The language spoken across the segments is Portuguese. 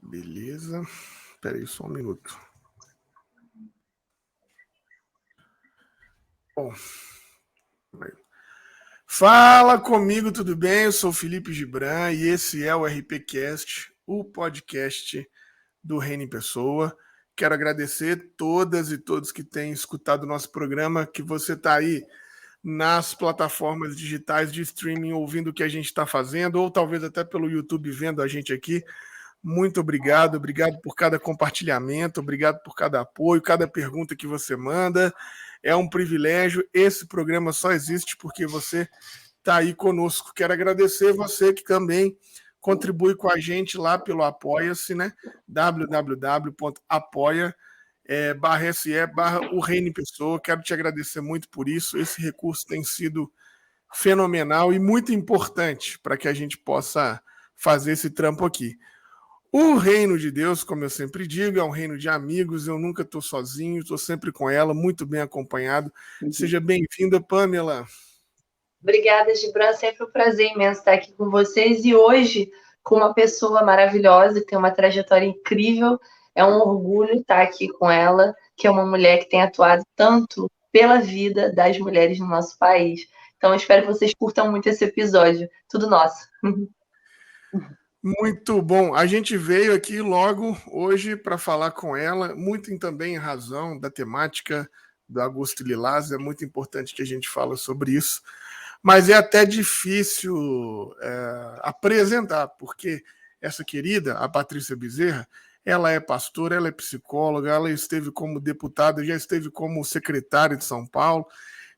Beleza. Espera aí só um minuto. Bom. Fala comigo, tudo bem? Eu sou o Felipe Gibran e esse é o RPcast, o podcast do Reino em Pessoa. Quero agradecer todas e todos que têm escutado o nosso programa, que você está aí nas plataformas digitais de streaming ouvindo o que a gente está fazendo, ou talvez até pelo YouTube vendo a gente aqui. Muito obrigado, obrigado por cada compartilhamento, obrigado por cada apoio, cada pergunta que você manda. É um privilégio. Esse programa só existe porque você está aí conosco. Quero agradecer você que também contribui com a gente lá pelo Apoia-se, né? www.apoia.se/o Reino em Pessoa. Quero te agradecer muito por isso. Esse recurso tem sido fenomenal e muito importante para que a gente possa fazer esse trampo aqui. O reino de Deus, como eu sempre digo, é um reino de amigos. Eu nunca estou sozinho, estou sempre com ela, muito bem acompanhado. Seja bem-vinda, Pamela. Obrigada, Gibran. Sempre um prazer imenso estar aqui com vocês. E hoje, com uma pessoa maravilhosa, que tem uma trajetória incrível. É um orgulho estar aqui com ela, que é uma mulher que tem atuado tanto pela vida das mulheres no nosso país. Então, eu espero que vocês curtam muito esse episódio. Tudo nosso. Muito bom. A gente veio aqui logo hoje para falar com ela, muito também em razão da temática do Agosto Lilás. É muito importante que a gente fale sobre isso. Mas é até difícil apresentar, porque essa querida, a Patrícia Bezerra, ela é pastora, ela é psicóloga, ela esteve como deputada, já esteve como secretária de São Paulo.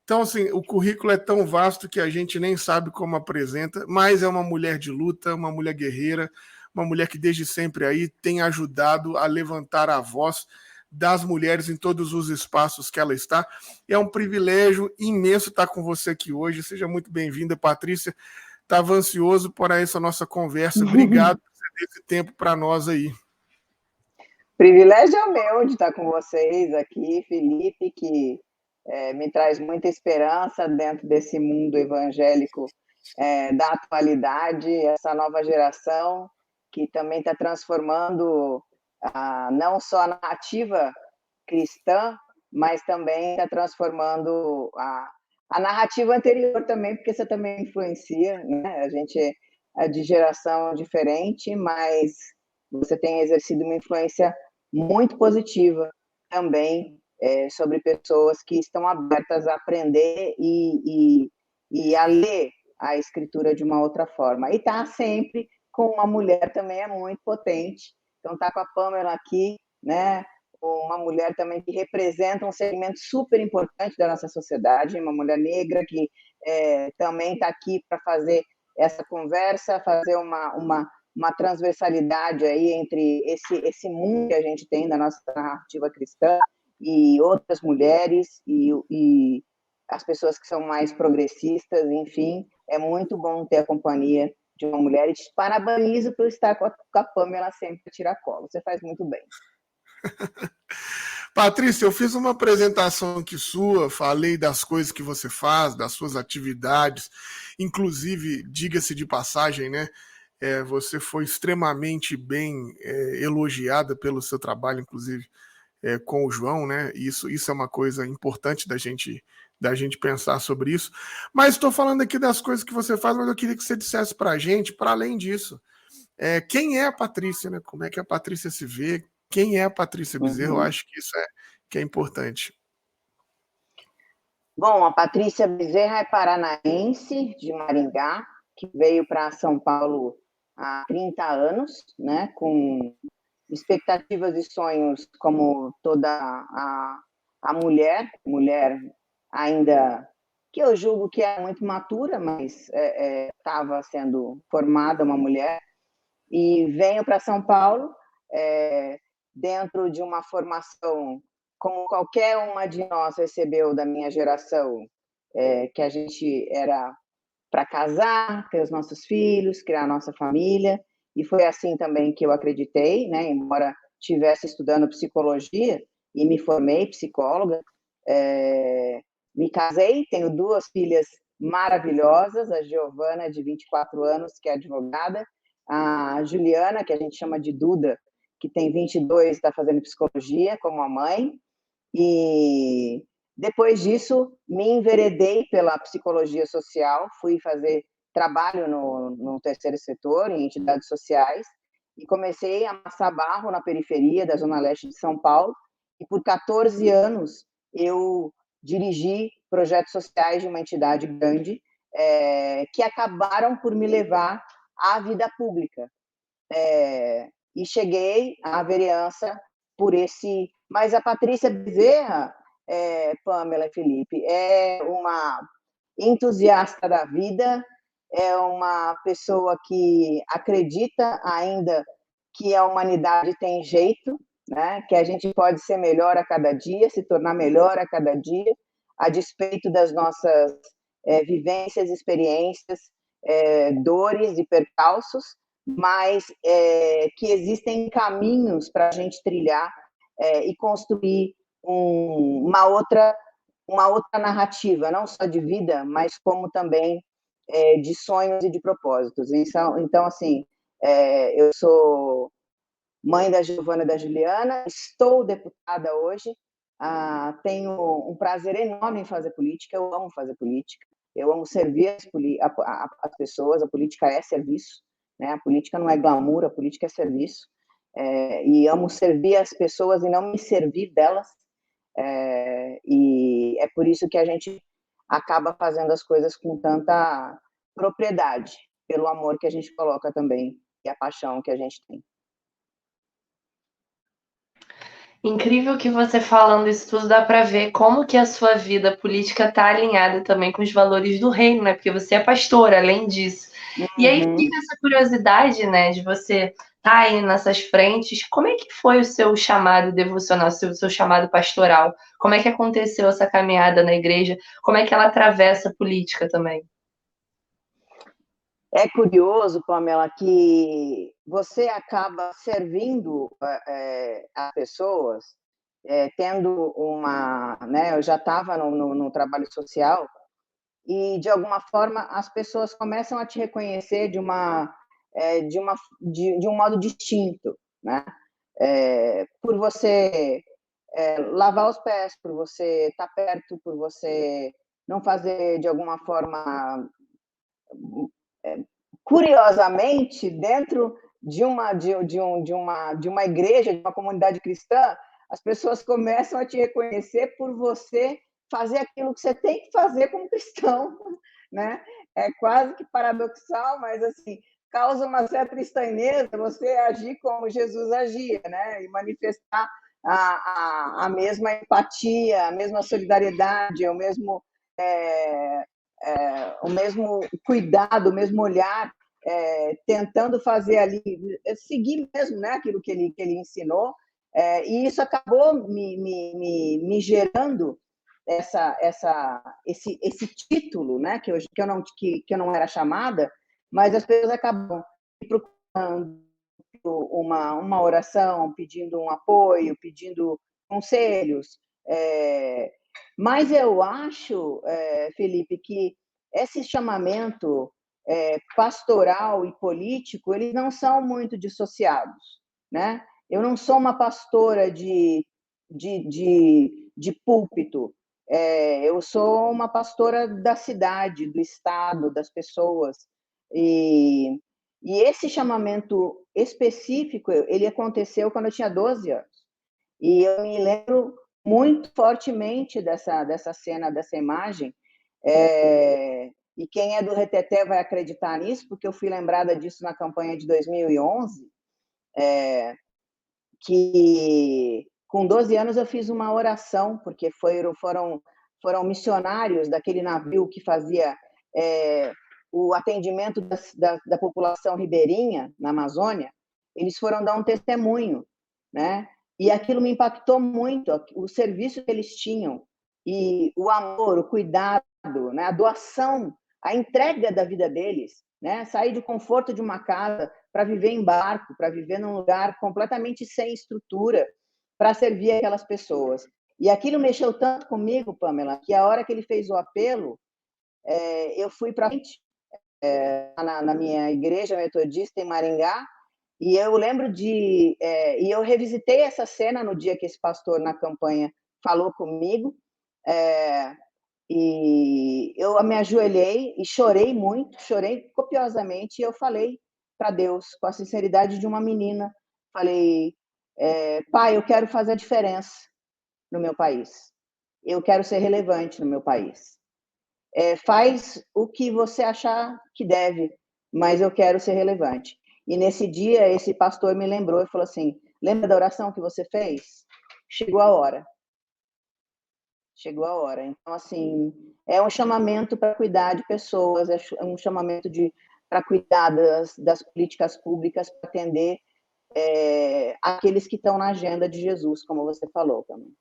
Então, assim, o currículo é tão vasto que a gente nem sabe como apresenta, mas é uma mulher de luta, uma mulher guerreira, uma mulher que desde sempre aí tem ajudado a levantar a voz das mulheres em todos os espaços que ela está. É um privilégio imenso estar com você aqui hoje. Seja muito bem-vinda, Patrícia. Estava ansioso por essa nossa conversa. Obrigado por ter esse tempo para nós aí. Privilégio é o meu de estar com vocês aqui, Felipe, que me traz muita esperança dentro desse mundo evangélico da atualidade, essa nova geração que também está transformando não só a narrativa cristã, mas também está transformando a narrativa anterior também, porque você também influencia, né? A gente é de geração diferente, mas você tem exercido uma influência muito positiva também sobre pessoas que estão abertas a aprender e a ler a escritura de uma outra forma. E está sempre com uma mulher também é muito potente. Então está com a Pamela aqui, né? Uma mulher também que representa um segmento super importante da nossa sociedade, uma mulher negra que também está aqui para fazer essa conversa, fazer uma transversalidade aí entre esse mundo que a gente tem da nossa narrativa cristã e outras mulheres e as pessoas que são mais progressistas, enfim, é muito bom ter a companhia de uma mulher e te parabenizo por estar com a Pamela sempre a tiracolo. Você faz muito bem. Patrícia, eu fiz uma apresentação aqui sua, falei das coisas que você faz, das suas atividades, inclusive, diga-se de passagem, né? Você foi extremamente bem elogiada pelo seu trabalho, inclusive, com o João, né? Isso é uma coisa importante da gente pensar sobre isso. Mas estou falando aqui das coisas que você faz, mas eu queria que você dissesse para a gente, para além disso, quem é a Patrícia, né? Como é que a Patrícia se vê? Quem é a Patrícia Bezerra? Eu acho que isso que é importante. Bom, a Patrícia Bezerra é paranaense, de Maringá, que veio para São Paulo há 30 anos, né, com expectativas e sonhos como toda a mulher ainda que eu julgo que é muito matura, mas estava sendo formada uma mulher, e venho para São Paulo dentro de uma formação como qualquer uma de nós recebeu da minha geração, que a gente era para casar, ter os nossos filhos, criar a nossa família, e foi assim também que eu acreditei, né? Embora estivesse estudando psicologia e me formei psicóloga, me casei, tenho 2 filhas maravilhosas, a Giovana, de 24 anos, que é advogada, a Juliana, que a gente chama de Duda, que tem 22, está fazendo psicologia como a mãe, e depois disso me enveredei pela psicologia social, fui fazer trabalho no terceiro setor, em entidades sociais, e comecei a amassar barro na periferia da Zona Leste de São Paulo, e por 14 anos eu dirigi projetos sociais de uma entidade grande, que acabaram por me levar à vida pública. E cheguei à vereança por esse... Mas a Patrícia Bezerra, Pamela e Felipe, é uma entusiasta da vida, é uma pessoa que acredita ainda que a humanidade tem jeito, né? Que a gente pode ser melhor a cada dia, se tornar melhor a cada dia, a despeito das nossas vivências, experiências, dores e percalços, mas que existem caminhos para a gente trilhar e construir uma outra narrativa, não só de vida, mas como também de sonhos e de propósitos. Então assim, eu sou mãe da Giovana e da Juliana, estou deputada hoje, tenho um prazer enorme em fazer política, eu amo fazer política, eu amo servir as pessoas, a política é serviço, né? A política não é glamour, a política é serviço, e amo servir as pessoas e não me servir delas, e é por isso que a gente acaba fazendo as coisas com tanta propriedade, pelo amor que a gente coloca também e a paixão que a gente tem. Incrível que você falando isso tudo dá para ver como que a sua vida política está alinhada também com os valores do reino, né? Porque você é pastora, além disso. E aí fica essa curiosidade, né, de você estar aí nessas frentes. Como é que foi o seu chamado devocional, o seu chamado pastoral? Como é que aconteceu essa caminhada na igreja? Como é que ela atravessa a política também? É curioso, Pamela, que você acaba servindo a pessoas, tendo uma... Né, eu já estava no trabalho social, e, de alguma forma, as pessoas começam a te reconhecer de um modo distinto, né? Por você lavar os pés, por você estar perto, por você não fazer, de alguma forma... Curiosamente, dentro de uma igreja, de uma comunidade cristã, as pessoas começam a te reconhecer por você fazer aquilo que você tem que fazer como cristão, né? É quase que paradoxal, mas assim causa uma certa estranheza você agir como Jesus agia, né? E manifestar a mesma empatia, a mesma solidariedade, o mesmo cuidado, o mesmo olhar, tentando fazer ali, seguir mesmo, né, aquilo que ele ensinou, e isso acabou me gerando esse título, né, que eu não era chamada, mas as pessoas acabam procurando uma oração, pedindo um apoio, pedindo conselhos, mas eu acho, Felipe, que esse chamamento pastoral e político, eles não são muito dissociados, né? Eu não sou uma pastora de púlpito, eu sou uma pastora da cidade, do estado, das pessoas, e esse chamamento específico, ele aconteceu quando eu tinha 12 anos, e eu me lembro muito fortemente dessa cena, dessa imagem, e quem é do Reteté vai acreditar nisso, porque eu fui lembrada disso na campanha de 2011, que com 12 anos eu fiz uma oração, porque foram missionários daquele navio que fazia o atendimento da população ribeirinha na Amazônia, eles foram dar um testemunho, né? E aquilo me impactou muito, o serviço que eles tinham, e o amor, o cuidado, né? A doação, a entrega da vida deles, né? Sair do conforto de uma casa para viver em barco, para viver num lugar completamente sem estrutura, para servir aquelas pessoas. E aquilo mexeu tanto comigo, Pamela, que a hora que ele fez o apelo, eu fui para frente, na minha igreja metodista em Maringá, E eu lembro e eu revisitei essa cena no dia que esse pastor na campanha falou comigo, e eu me ajoelhei e chorei muito, chorei copiosamente, e eu falei para Deus, com a sinceridade de uma menina, falei, pai, eu quero fazer a diferença no meu país, eu quero ser relevante no meu país. Faz o que você achar que deve, mas eu quero ser relevante. E nesse dia, esse pastor me lembrou e falou assim, lembra da oração que você fez? Chegou a hora. Chegou a hora. Então, assim, é um chamamento para cuidar de pessoas, é um chamamento para cuidar das políticas públicas, para atender aqueles que estão na agenda de Jesus, como você falou também.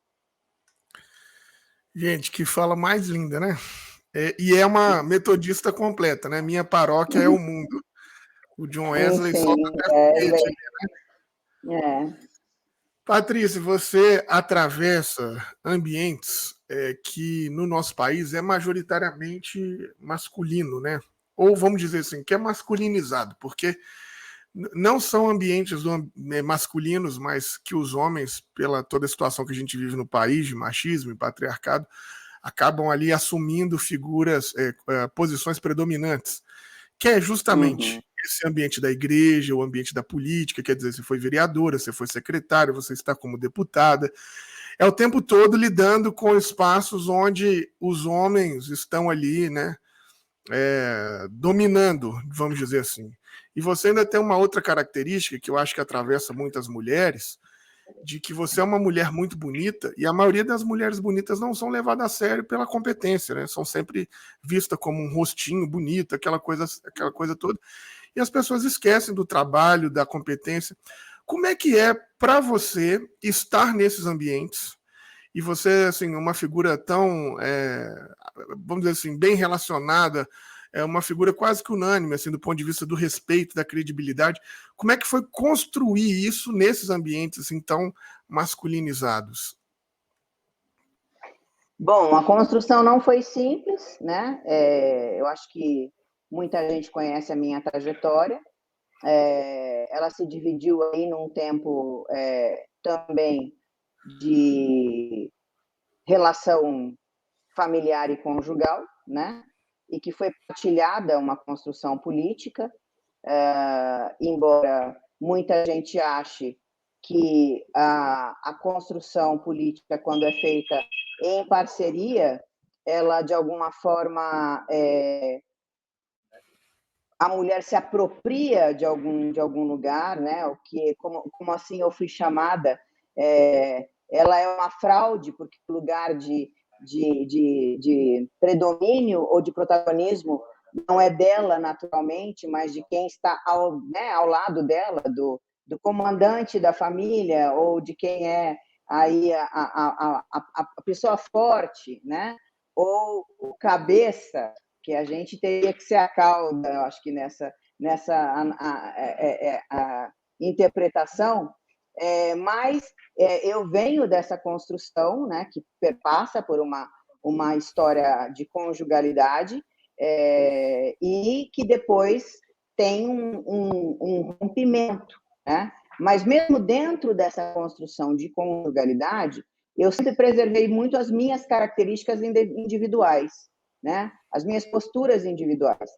Gente, que fala mais linda, né? E é uma metodista completa, né? Minha paróquia é o mundo. O John Wesley solta até foguete ali, né? Patrícia, você atravessa ambientes que no nosso país é majoritariamente masculino, né? Ou vamos dizer assim, que é masculinizado, porque não são ambientes masculinos, mas que os homens, pela toda a situação que a gente vive no país, de machismo e patriarcado, acabam ali assumindo figuras, posições predominantes, que é justamente esse ambiente da igreja, o ambiente da política, quer dizer, você foi vereadora, você foi secretária, você está como deputada, é o tempo todo lidando com espaços onde os homens estão ali, né, dominando, vamos dizer assim. E você ainda tem uma outra característica que eu acho que atravessa muitas mulheres, de que você é uma mulher muito bonita, e a maioria das mulheres bonitas não são levadas a sério pela competência, né? São sempre vistas como um rostinho bonito, aquela coisa toda, e as pessoas esquecem do trabalho, da competência. Como é que é para você estar nesses ambientes, e você, assim, uma figura tão, vamos dizer assim, bem relacionada, uma figura quase que unânime, assim, do ponto de vista do respeito, da credibilidade. Como é que foi construir isso nesses ambientes assim tão masculinizados? Bom, a construção não foi simples, né? Eu acho que muita gente conhece a minha trajetória. Ela se dividiu aí num tempo também de relação familiar e conjugal, né? E que foi partilhada uma construção política, embora muita gente ache que a construção política, quando é feita em parceria, ela, de alguma forma, a mulher se apropria de algum lugar, né? O que, como assim eu fui chamada, ela é uma fraude, porque o lugar de predomínio ou de protagonismo não é dela naturalmente, mas de quem está ao lado dela, do comandante da família, ou de quem é aí a pessoa forte, né? Ou o cabeça, que a gente teria que ser a cauda, eu acho que nessa interpretação, mas eu venho dessa construção, né, que perpassa por uma história de conjugalidade, e que depois tem um rompimento, né? Mas mesmo dentro dessa construção de conjugalidade, eu sempre preservei muito as minhas características individuais, né? As minhas posturas individuais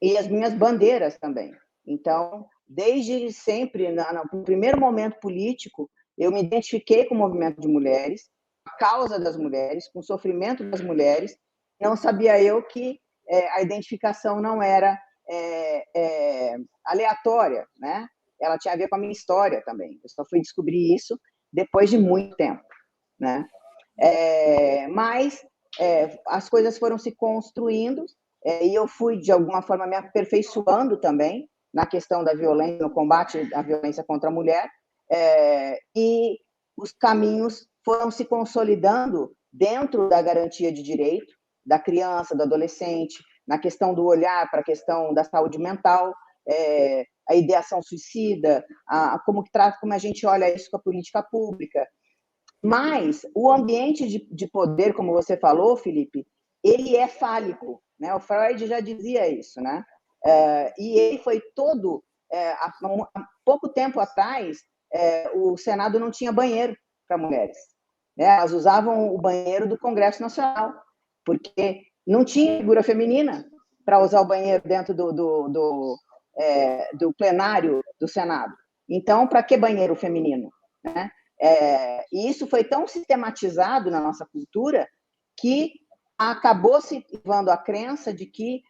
e as minhas bandeiras também. Então, desde sempre, no primeiro momento político, eu me identifiquei com o movimento de mulheres, a causa das mulheres, com o sofrimento das mulheres. Não sabia eu que a identificação não era aleatória, né? Ela tinha a ver com a minha história também. Eu só fui descobrir isso depois de muito tempo, né? Mas as coisas foram se construindo, e eu fui, de alguma forma, me aperfeiçoando também na questão da violência, no combate à violência contra a mulher, e os caminhos foram se consolidando dentro da garantia de direito da criança, do adolescente, na questão do olhar para a questão da saúde mental, a ideação suicida, como a gente olha isso com a política pública. Mas o ambiente de poder, como você falou, Felipe, ele é fálico, né? O Freud já dizia isso, né? E ele foi todo há pouco tempo atrás, o Senado não tinha banheiro para mulheres. Elas usavam o banheiro do Congresso Nacional, porque não tinha figura feminina para usar o banheiro dentro do plenário do Senado. Então, para que banheiro feminino? Né? E isso foi tão sistematizado na nossa cultura que acabou se levando a crença de que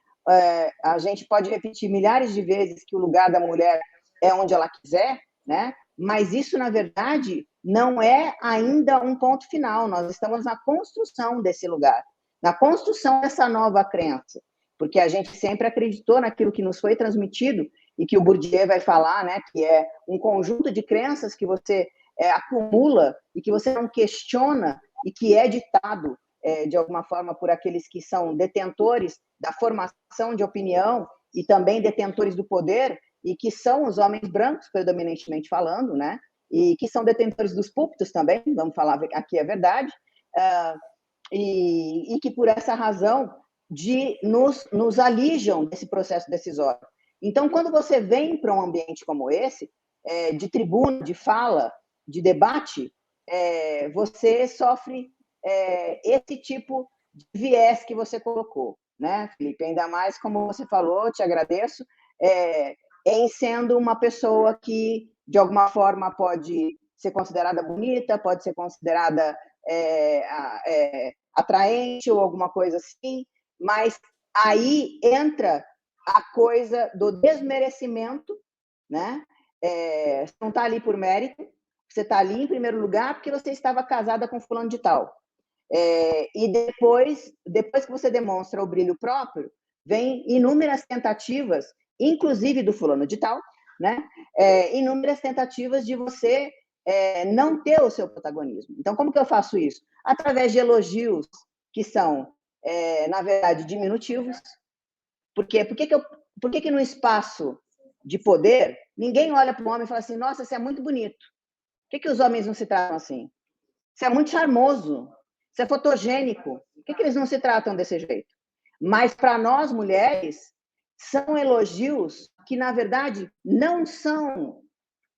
a gente pode repetir milhares de vezes que o lugar da mulher é onde ela quiser, né? Mas isso, na verdade, não é ainda um ponto final. Nós estamos na construção desse lugar, na construção dessa nova crença, porque a gente sempre acreditou naquilo que nos foi transmitido e que o Bourdieu vai falar, né? Que é um conjunto de crenças que você acumula e que você não questiona e que é ditado de alguma forma por aqueles que são detentores da formação de opinião e também detentores do poder, e que são os homens brancos, predominantemente falando, né? E que são detentores dos púlpitos também, vamos falar aqui a verdade, e que por essa razão nos alijam desse processo decisório. Então, quando você vem para um ambiente como esse, de tribuna, de fala, de debate, você sofre esse tipo de viés que você colocou, né, Felipe? Ainda mais, como você falou, te agradeço, em sendo uma pessoa que, de alguma forma, pode ser considerada bonita, pode ser considerada atraente ou alguma coisa assim, mas aí entra a coisa do desmerecimento, né? Você não está ali por mérito, você está ali em primeiro lugar porque você estava casada com fulano de tal. E depois que você demonstra o brilho próprio, vem inúmeras tentativas, inclusive do fulano de tal, né? Inúmeras tentativas de você não ter o seu protagonismo. Então, como que eu faço isso? Através de elogios que são, na verdade, diminutivos. Por quê? Por que no espaço de poder, ninguém olha para o homem e fala assim, nossa, você é muito bonito. Por que os homens não se tratam assim? Você é muito charmoso. Você é fotogênico. Por que eles não se tratam desse jeito? Mas, para nós, mulheres, são elogios que, na verdade, não são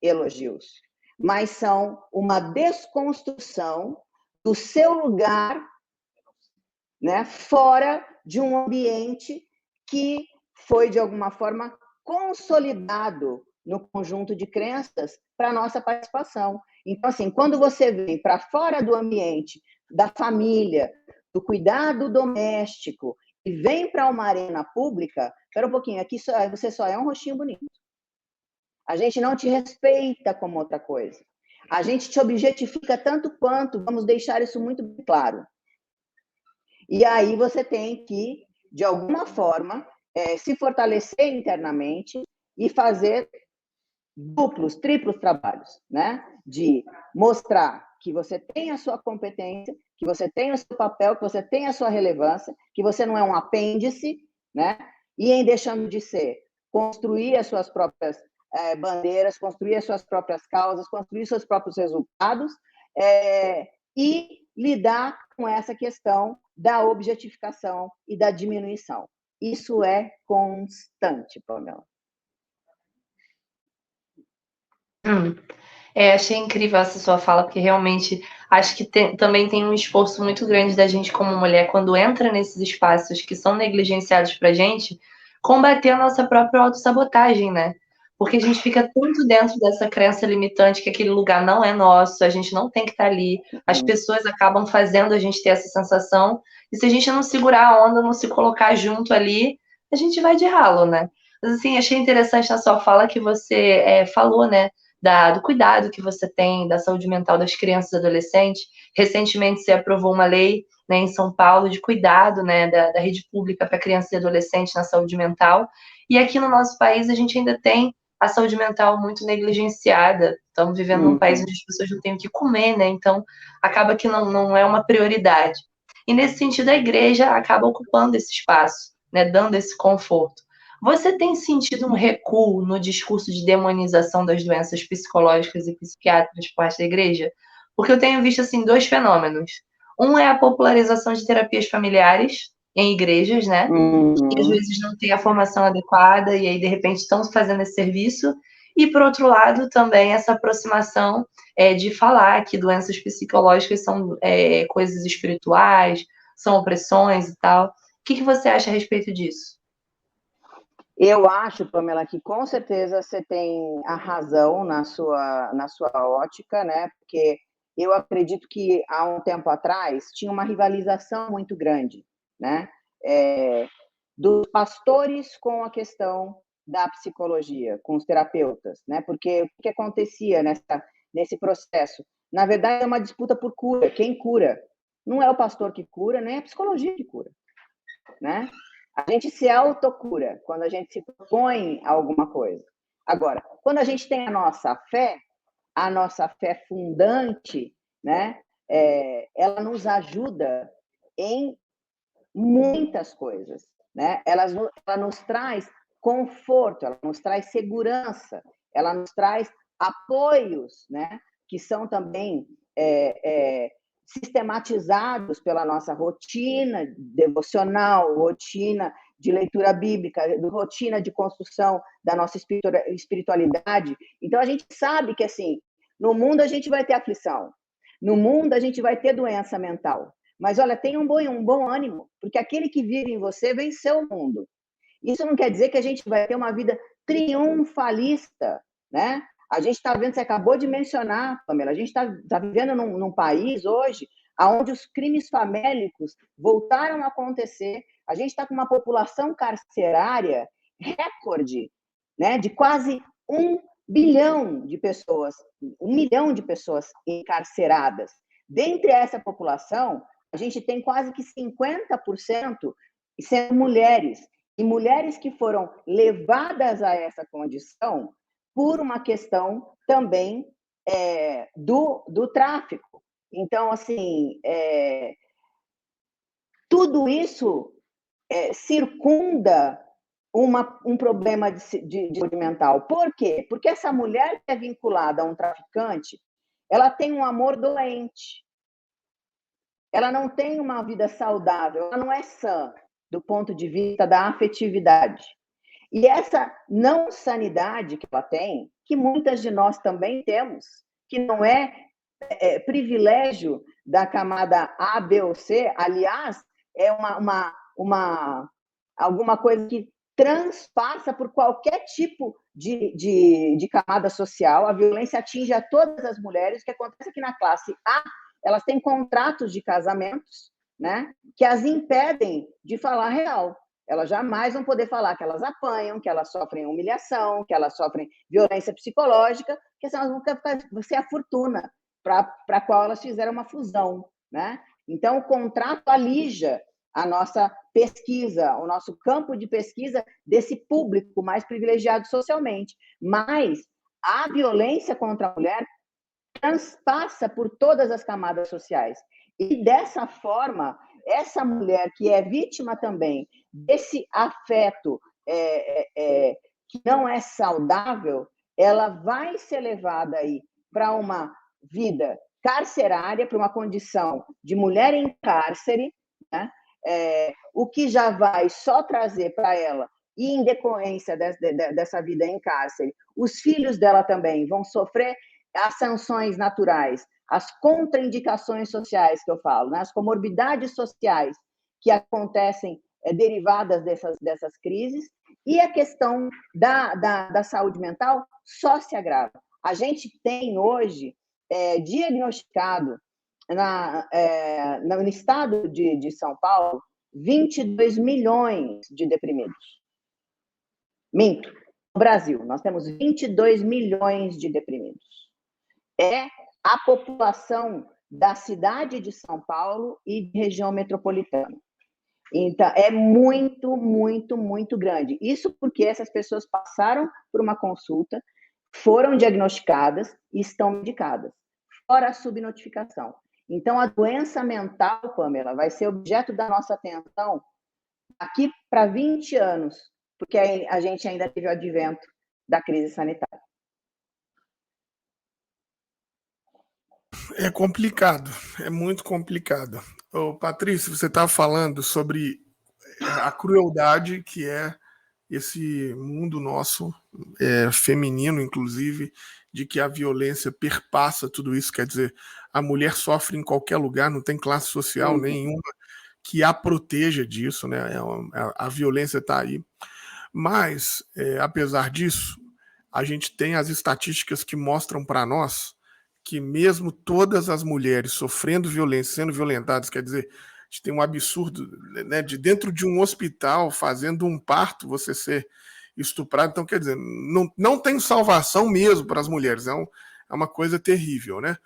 elogios, mas são uma desconstrução do seu lugar, né, fora de um ambiente que foi, de alguma forma, consolidado no conjunto de crenças para a nossa participação. Então, assim, quando você vem para fora do ambiente, da família, do cuidado doméstico, e vem para uma arena pública, espera um pouquinho, aqui você só é um rostinho bonito. A gente não te respeita como outra coisa. A gente te objetifica tanto quanto, vamos deixar isso muito bem claro. E aí você tem que, de alguma forma, se fortalecer internamente e fazer duplos, triplos trabalhos, né? De mostrar que você tem a sua competência, que você tem o seu papel, que você tem a sua relevância, que você não é um apêndice, né? E em deixando de ser, construir as suas próprias bandeiras, construir as suas próprias causas, construir seus próprios resultados e lidar com essa questão da objetificação e da diminuição. Isso é constante, Pamela. Achei incrível essa sua fala, porque realmente acho que também tem um esforço muito grande da gente como mulher, quando entra nesses espaços que são negligenciados pra gente, combater a nossa própria autossabotagem, né? Porque a gente fica tanto dentro dessa crença limitante que aquele lugar não é nosso, a gente não tem que estar ali, as pessoas acabam fazendo a gente ter essa sensação, e se a gente não segurar a onda, não se colocar junto ali, a gente vai de ralo, né? Mas assim, achei interessante na sua fala que você falou, né? Do cuidado que você tem da saúde mental das crianças e adolescentes. Recentemente você aprovou uma lei, né, em São Paulo de cuidado, né, da rede pública para crianças e adolescentes na saúde mental. E aqui no nosso país a gente ainda tem a saúde mental muito negligenciada. Estamos vivendo num país onde as pessoas não têm o que comer, né? Então acaba que não é uma prioridade. E nesse sentido a igreja acaba ocupando esse espaço, né, dando esse conforto. Você tem sentido um recuo no discurso de demonização das doenças psicológicas e psiquiátricas por parte da igreja? Porque eu tenho visto, assim, dois fenômenos. Um é a popularização de terapias familiares, em igrejas, né? Que às vezes não têm a formação adequada e aí, de repente, estão fazendo esse serviço. E, por outro lado, também essa aproximação de falar que doenças psicológicas são coisas espirituais, são opressões e tal. O que você acha a respeito disso? Eu acho, Pamela, que com certeza você tem a razão na sua ótica, né? Porque eu acredito que há um tempo atrás tinha uma rivalização muito grande, né? Dos pastores com a questão da psicologia, com os terapeutas, né? Porque o que acontecia nesse processo? Na verdade, é uma disputa por cura. Quem cura? Não é o pastor que cura, nem a psicologia que cura, né? A gente se autocura quando a gente se propõe a alguma coisa. Agora, quando a gente tem a nossa fé fundante, né? Ela nos ajuda em muitas coisas, né? Ela nos traz conforto, ela nos traz segurança, ela nos traz apoios, né? Que são também sistematizados pela nossa rotina devocional, rotina de leitura bíblica, rotina de construção da nossa espiritualidade. Então, a gente sabe que, assim, no mundo a gente vai ter aflição, no mundo a gente vai ter doença mental, mas, olha, tenha um bom ânimo, porque aquele que vive em você venceu o mundo. Isso não quer dizer que a gente vai ter uma vida triunfalista, né? A gente está vendo, você acabou de mencionar, Pamela, a gente está vivendo num país hoje onde os crimes famélicos voltaram a acontecer. A gente está com uma população carcerária recorde, né? De quase 1 bilhão de pessoas, 1 milhão de pessoas encarceradas. Dentre essa população, a gente tem quase que 50% sendo mulheres, e mulheres que foram levadas a essa condição por uma questão também do tráfico. Então, assim, tudo isso circunda um problema de saúde mental. Por quê? Porque essa mulher que é vinculada a um traficante, ela tem um amor doente, ela não tem uma vida saudável, ela não é sã do ponto de vista da afetividade. E essa não sanidade que ela tem, que muitas de nós também temos, que não é privilégio da camada A, B ou C, aliás, é alguma coisa que transpassa por qualquer tipo de camada social. A violência atinge a todas as mulheres. O que acontece é que na classe A, elas têm contratos de casamentos, né, que as impedem de falar real. Elas jamais vão poder falar que elas apanham, que elas sofrem humilhação, que elas sofrem violência psicológica, porque senão elas vão ser a fortuna para a qual elas fizeram uma fusão, né? Então, o contrato alija a nossa pesquisa, o nosso campo de pesquisa desse público mais privilegiado socialmente. Mas a violência contra a mulher transpassa por todas as camadas sociais. E, dessa forma, essa mulher que é vítima também desse afeto que não é saudável, ela vai ser levada aí para uma vida carcerária, para uma condição de mulher em cárcere, né? O que já vai só trazer para ela, e em decorrência dessa vida em cárcere, os filhos dela também vão sofrer as sanções naturais, as contraindicações sociais que eu falo, né? As comorbidades sociais que acontecem derivadas dessas crises, e a questão da saúde mental só se agrava. A gente tem hoje diagnosticado no estado de São Paulo 22 milhões de deprimidos. Minto. No Brasil, nós temos 22 milhões de deprimidos. É a população da cidade de São Paulo e de região metropolitana. Então, é muito, muito, muito grande. Isso porque essas pessoas passaram por uma consulta, foram diagnosticadas e estão medicadas, fora a subnotificação. Então, a doença mental, Pamela, vai ser objeto da nossa atenção aqui para 20 anos, porque a gente ainda teve o advento da crise sanitária. É complicado, é muito complicado. Ô, Patrícia, você estava falando sobre a crueldade que é esse mundo nosso, feminino, inclusive, de que a violência perpassa tudo isso. Quer dizer, a mulher sofre em qualquer lugar, não tem classe social nenhuma que a proteja disso, né? A violência está aí. Mas, apesar disso, a gente tem as estatísticas que mostram para nós que mesmo todas as mulheres sofrendo violência, sendo violentadas, quer dizer, a gente tem um absurdo, né, de dentro de um hospital, fazendo um parto, você ser estuprado. Então, quer dizer, não tem salvação mesmo para as mulheres. É uma coisa terrível, né?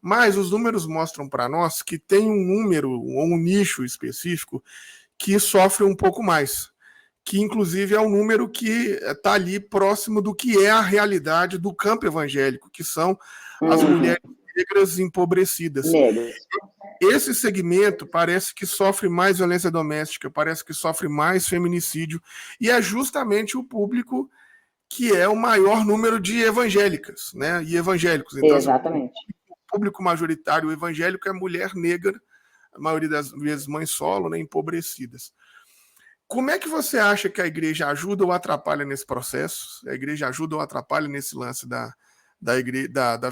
Mas os números mostram para nós que tem um número ou um nicho específico que sofre um pouco mais, que inclusive é um número que está ali próximo do que é a realidade do campo evangélico, que são as mulheres negras empobrecidas. Esse segmento parece que sofre mais violência doméstica, parece que sofre mais feminicídio, e é justamente o público que é o maior número de evangélicas, né? E evangélicos. Então, exatamente. O público majoritário evangélico é mulher negra, a maioria das vezes mães solo, né, empobrecidas. Como é que você acha que a igreja ajuda ou atrapalha nesse processo? A igreja ajuda ou atrapalha nesse lance da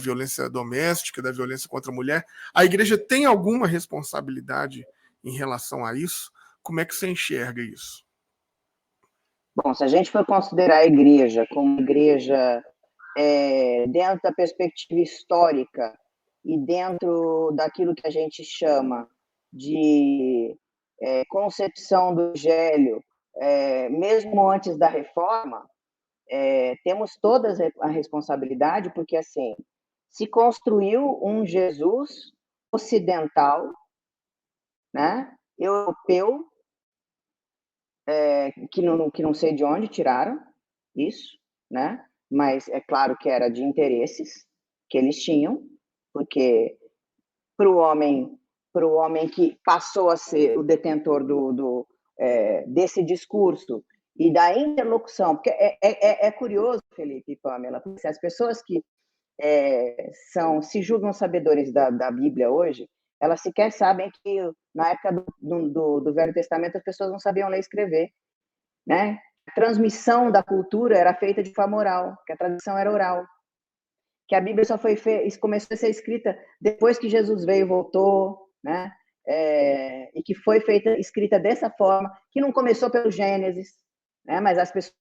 violência doméstica, da violência contra a mulher? A igreja tem alguma responsabilidade em relação a isso? Como é que você enxerga isso? Bom, se a gente for considerar a igreja como igreja dentro da perspectiva histórica e dentro daquilo que a gente chama de concepção do evangelho, mesmo antes da reforma, temos todas a responsabilidade, porque assim se construiu um Jesus ocidental, né, europeu, que não sei de onde tiraram isso, né? Mas é claro que era de interesses que eles tinham, porque para o homem que passou a ser o detentor desse discurso e da interlocução, porque é curioso, Felipe e Pamela, porque as pessoas que se julgam sabedores da Bíblia hoje, elas sequer sabem que na época do Velho Testamento as pessoas não sabiam ler e escrever, né? A transmissão da cultura era feita de forma oral, que a tradição era oral, que a Bíblia só começou a ser escrita depois que Jesus veio e voltou, né? E que foi escrita dessa forma, que não começou pelo Gênesis, né? Mas as pessoas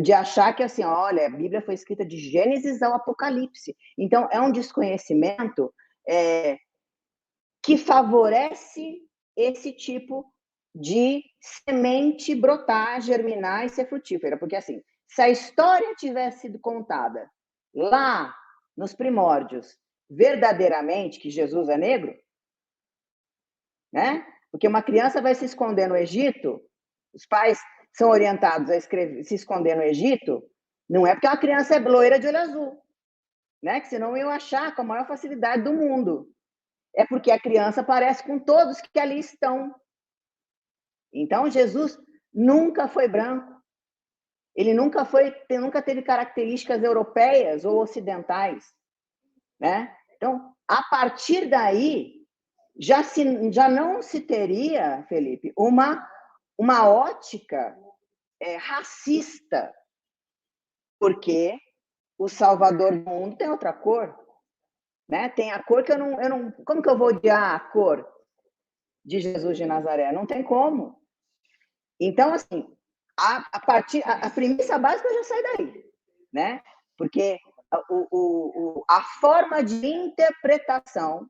de achar que assim, olha, a Bíblia foi escrita de Gênesis ao Apocalipse. Então é um desconhecimento que favorece esse tipo de semente brotar, germinar e ser frutífera. Porque, assim, se a história tivesse sido contada lá nos primórdios, verdadeiramente, que Jesus é negro, né? Porque uma criança vai se esconder no Egito, os pais são orientados a se esconder no Egito, não é porque a criança é loira de olho azul, né? Que senão eu achar com a maior facilidade do mundo. É porque a criança parece com todos que ali estão. Então, Jesus nunca foi branco. Ele nunca teve características europeias ou ocidentais, né? Então, a partir daí, já não se teria, Felipe, uma ótica racista, porque o Salvador do mundo tem outra cor, né? Tem a cor que eu não. Como que eu vou odiar a cor de Jesus de Nazaré? Não tem como. Então, assim, a premissa básica já sai daí, né? Porque a forma de interpretação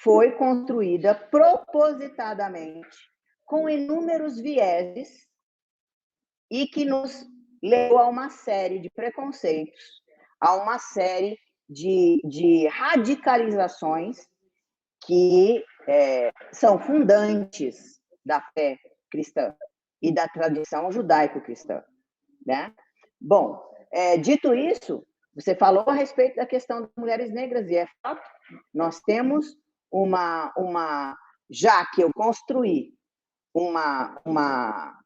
foi construída propositadamente com inúmeros vieses e que nos levou a uma série de preconceitos, a uma série de radicalizações que são fundantes da fé cristã e da tradição judaico-cristã, né? Bom, dito isso, você falou a respeito da questão das mulheres negras, e é fato, nós temos já que eu construí uma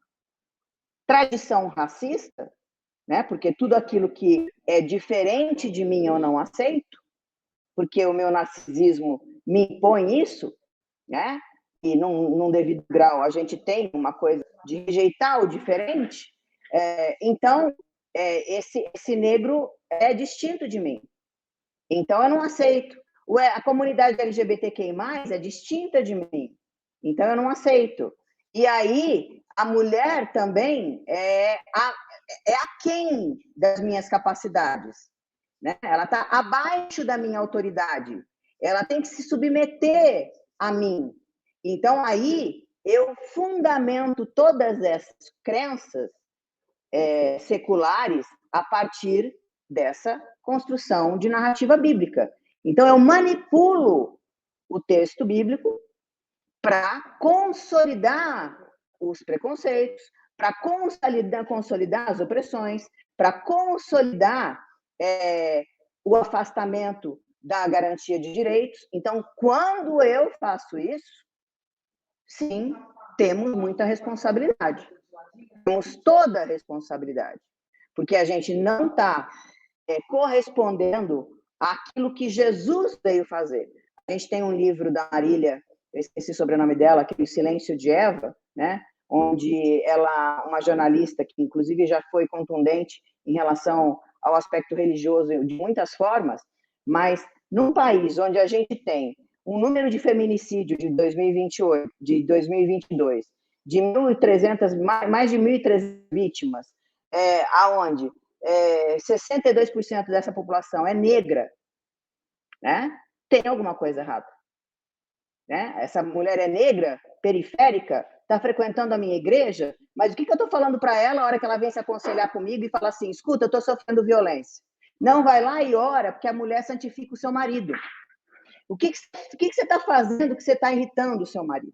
tradição racista, né? Porque tudo aquilo que é diferente de mim eu não aceito, porque o meu narcisismo me impõe isso, né? E num devido grau a gente tem uma coisa de rejeitar o diferente, então esse negro é distinto de mim. Então eu não aceito. A comunidade LGBTQI+, é distinta de mim. Então eu não aceito. E aí a mulher também é aquém das minhas capacidades, né? Ela está abaixo da minha autoridade. Ela tem que se submeter a mim. Então aí eu fundamento todas essas crenças seculares a partir dessa construção de narrativa bíblica. Então, eu manipulo o texto bíblico para consolidar os preconceitos, para consolidar as opressões, para consolidar o afastamento da garantia de direitos. Então, quando eu faço isso, sim, temos muita responsabilidade. Temos toda a responsabilidade, porque a gente não está correspondendo àquilo que Jesus veio fazer. A gente tem um livro da Marília, eu esqueci o sobrenome dela, que é O Silêncio de Eva, né? Onde ela, uma jornalista que inclusive já foi contundente em relação ao aspecto religioso de muitas formas, mas num país onde a gente tem um número de feminicídio de 2028, de 2022, de 1.300, mais de 1.300 vítimas, aonde 62% dessa população é negra, né? Tem alguma coisa errada, né? Essa mulher é negra, periférica, está frequentando a minha igreja, mas o que eu estou falando para ela a hora que ela vem se aconselhar comigo e fala assim, escuta, eu estou sofrendo violência. Não vai lá e ora, porque a mulher santifica o seu marido. O que você está fazendo que você está irritando o seu marido?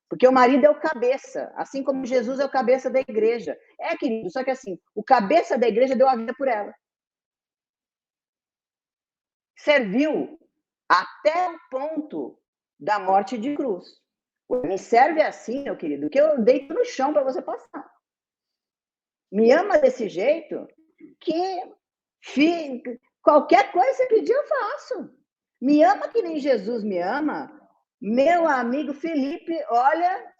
Porque o marido é o cabeça, assim como Jesus é o cabeça da igreja. Querido, só que assim, o cabeça da igreja deu a vida por ela. Serviu até o ponto da morte de cruz. Me serve assim, meu querido, que eu deito no chão para você passar. Me ama desse jeito que qualquer coisa que você pedir, eu faço. Me ama que nem Jesus me ama. Meu amigo Felipe, olha,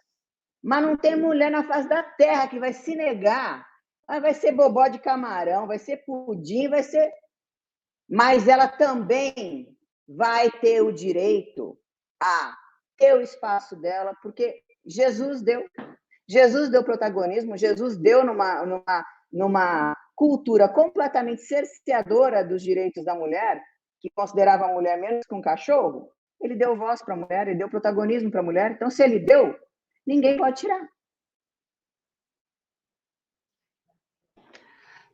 mas não tem mulher na face da terra que vai se negar. Vai ser bobó de camarão, vai ser pudim, vai ser... Mas ela também vai ter o direito a ter o espaço dela, porque Jesus deu protagonismo, Jesus deu numa cultura completamente cerceadora dos direitos da mulher, que considerava a mulher menos que um cachorro. Ele deu voz para a mulher, ele deu protagonismo para a mulher. Então, se ele deu, ninguém pode tirar.